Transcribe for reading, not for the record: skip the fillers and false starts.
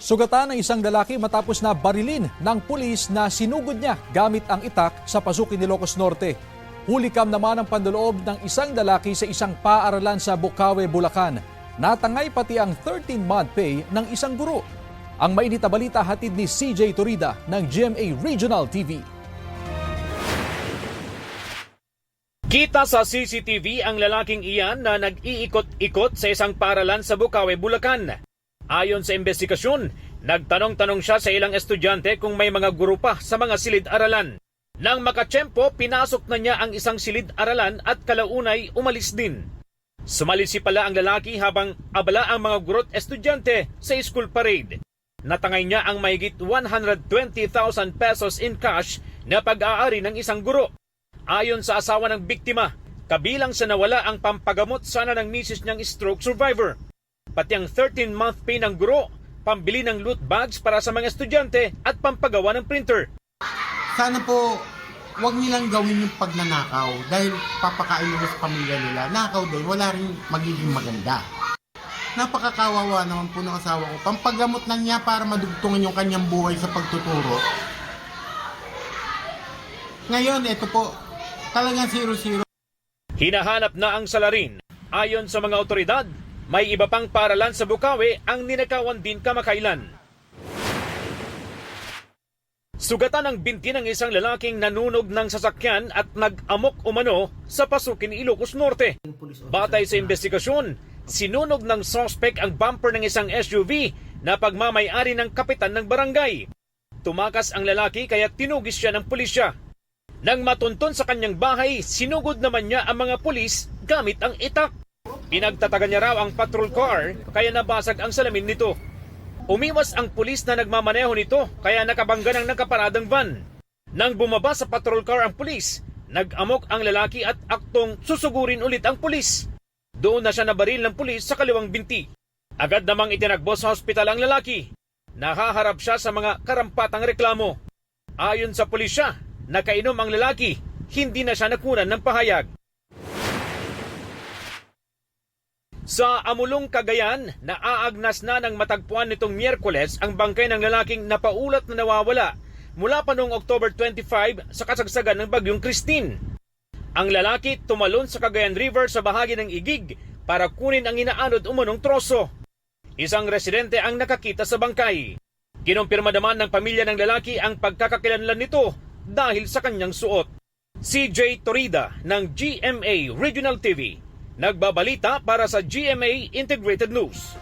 Sugatan ng isang lalaki matapos na barilin ng pulis na sinugod niya gamit ang itak sa pasukin ni Ilocos Norte. Hulikam naman ang pandoloob ng isang lalaki sa isang paaralan sa Bocaue, Bulacan. Natangay pati ang 13-month pay ng isang guro. Ang mainit na balita hatid ni CJ Torida ng GMA Regional TV. Kita sa CCTV ang lalaking iyan na nag-iikot-ikot sa isang paaralan sa Bocaue, Bulacan. Ayon sa investigasyon, nagtanong-tanong siya sa ilang estudyante kung may mga guro pa sa mga silid-aralan. Nang makatsyempo, pinasok na niya ang isang silid-aralan at kalaunay umalis din. Sumalisi pala ang lalaki habang abala ang mga guro at estudyante sa school parade. Natangay niya ang mahigit 120,000 pesos in cash na pag-aari ng isang guro. Ayon sa asawa ng biktima, kabilang sa nawala ang pampagamot sana ng misis niyang stroke survivor. Pati ang 13-month pay ng guro, pambili ng loot bags para sa mga estudyante at pampagawa ng printer. Sana po, wag nilang gawin yung pagnanakaw dahil papakain nila sa pamilya nila. Nakaw din, wala rin magiging maganda. Napakakawawa naman po ng asawa ko. Pampagamot na niya para madugtungan yung kanyang buhay sa pagtuturo. Ngayon, ito po, talagang 0-0. Hinahanap na ang salarin. Ayon sa mga otoridad, may iba pang paaralan sa Bocaue ang ninakawan din kamakailan. Sugatan ang binti ng isang lalaking nanunog ng sasakyan at nag-amok umano sa pasukin ni Ilocos Norte. Batay sa investigasyon, sinunog ng suspect ang bumper ng isang SUV na pagmamay-ari ng kapitan ng barangay. Tumakas ang lalaki kaya tinugis siya ng pulisya. Nang matunton sa kanyang bahay, sinugod naman niya ang mga pulis gamit ang itak. Pinagtatagan niya raw ang patrol car kaya nabasag ang salamin nito. Umiwas ang pulis na nagmamaneho nito kaya nakabangga ng nakaparadang van. Nang bumaba sa patrol car ang pulis, nag-amok ang lalaki at aktong susugurin ulit ang pulis. Doon na siya nabaril ng pulis sa kaliwang binti. Agad namang itinagbo sa hospital ang lalaki. Nahaharap siya sa mga karampatang reklamo. Ayon sa pulisya, nakainom ang lalaki, hindi na siya nakunan ng pahayag. Sa Amulong, Cagayan, naaagnas na ng matagpuan nitong Miyerkules ang bangkay ng lalaking napaulat na nawawala mula pa noong October 25 sa kasagsagan ng Bagyong Christine. Ang lalaki tumalon sa Cagayan River sa bahagi ng Igig para kunin ang inaanod umunong troso. Isang residente ang nakakita sa bangkay. Kinumpirma naman ng pamilya ng lalaki ang pagkakakilanlan nito dahil sa kanyang suot. CJ Torida ng GMA Regional TV. Nagbabalita para sa GMA Integrated News.